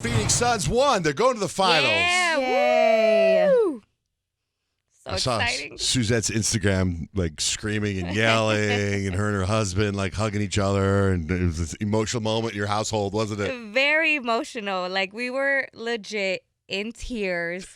Phoenix Suns won. They're going to the finals. Yeah, Yay. woo! So I saw exciting. Suzette's Instagram like screaming and yelling, and her and her husband like hugging each other, and it was this emotional moment in your household, wasn't it? Very emotional. Like, we were legit in tears,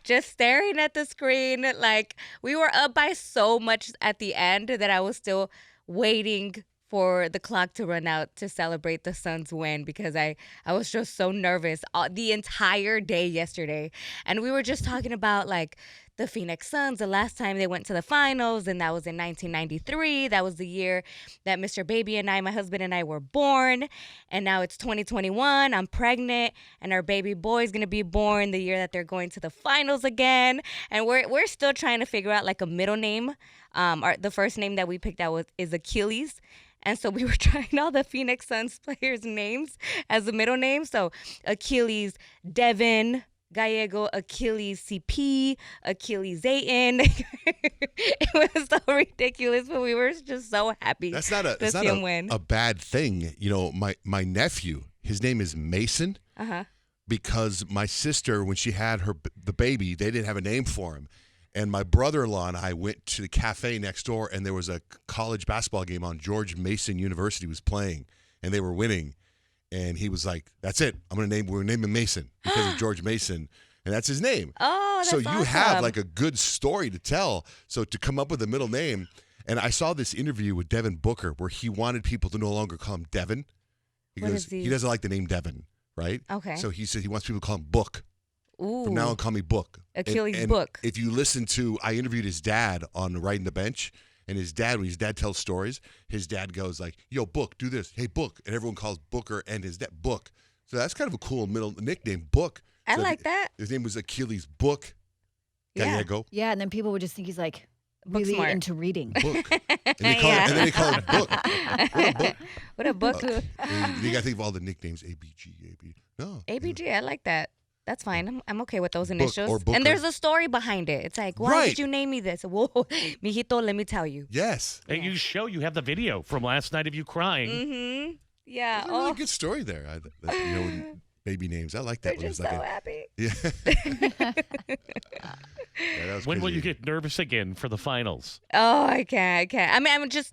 just staring at the screen. Like, we were up by so much at the end that I was still waiting for the clock to run out to celebrate the Suns win, because I was just so nervous the entire day yesterday. And we were just talking about like the Phoenix Suns, the last time they went to the finals, and that was in 1993. That was the year that Mr. Baby and I, my husband and I, were born. And now it's 2021. I'm pregnant, and our baby boy is going to be born the year that they're going to the finals again. And we're still trying to figure out like a middle name. The first name that we picked out is Achilles. And so we were trying all the Phoenix Suns players' names as a middle name. So Achilles, Devin, Gallego, Achilles CP, Achilles Zayton. It was so ridiculous, but we were just so happy That's not to see him win. a bad thing. You know, my nephew, his name is Mason, because my sister, when she had the baby, they didn't have a name for him. And my brother-in-law and I went to the cafe next door, and there was a college basketball game on. George Mason University was playing, and they were winning. And he was like, "That's it. We're gonna name him Mason because of George Mason, and that's his name." Oh, that's so you awesome. have like a good story to tell. So to come up with a middle name, and I saw this interview with Devin Booker where he wanted people to no longer call him Devin. What is he? He doesn't like the name Devin, right? Okay. So he said he wants people to call him Book. Ooh. From now on, call me Book. Achilles and Book. If you listen to, I interviewed his dad on Riding the Bench, and his dad, when his dad tells stories, his dad goes like, "Yo, Book, do this. Hey, Book," and everyone calls Booker and his dad Book. So that's kind of a cool middle nickname, Book. I So like that. His name was Achilles Book. Yeah. Gallego. Yeah, and then people would just think he's like Book really smart. into reading. Book. And then they call him Book. What a book. What a book. And you got to think of all the nicknames, ABG, AB. No. ABG, I like that. That's fine. I'm okay with those Book initials. or Booker. And there's a story behind it. It's like, why Right. did you name me this? Whoa, mijito, let me tell you. Yes. And you have the video from last night of you crying. Mm-hmm. Yeah. There's a really good story there. With baby names. I like that They're one. just so happy. Yeah. Yeah, that was When will crazy. you get nervous again for the finals? Oh, I can't. I mean, I'm just,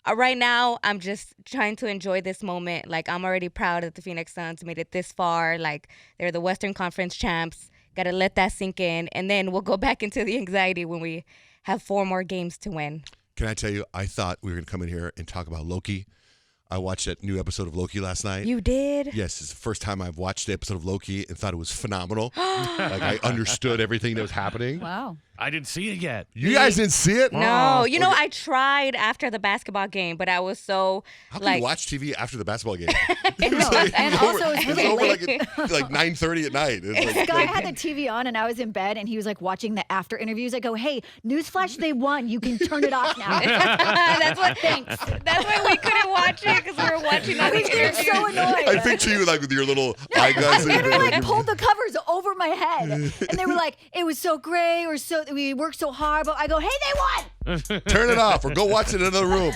right now, I'm just trying to enjoy this moment. Like, I'm already proud that the Phoenix Suns made it this far. Like, they're the Western Conference champs. Got to let that sink in. And then we'll go back into the anxiety when we have 4 more games to win. Can I tell you, I thought we were going to come in here and talk about Loki. I watched that new episode of Loki last night. You did? Yes, it's the first time I've watched the episode of Loki and thought it was phenomenal. Like, I understood everything that was happening. Wow. I didn't see it yet. You guys didn't see it? No. You know, I tried after the basketball game, but I was so, How can like, you watch TV after the basketball game? And also it's really over late. like 9:30 at night. It's like, Guy had the TV on and I was in bed and he was like watching the after interviews. I go, "Hey, newsflash, they won. You can turn it off now." that's what Thanks. That's why we couldn't watch it, because we were watching all I was the getting interviews. so annoyed. I picture you like with your little eyeglasses. And they like pulled the covers over my head, and they were like, "It was so great," or "So we worked so hard." But I go, "Hey, they won." Turn it off or go watch it in another room.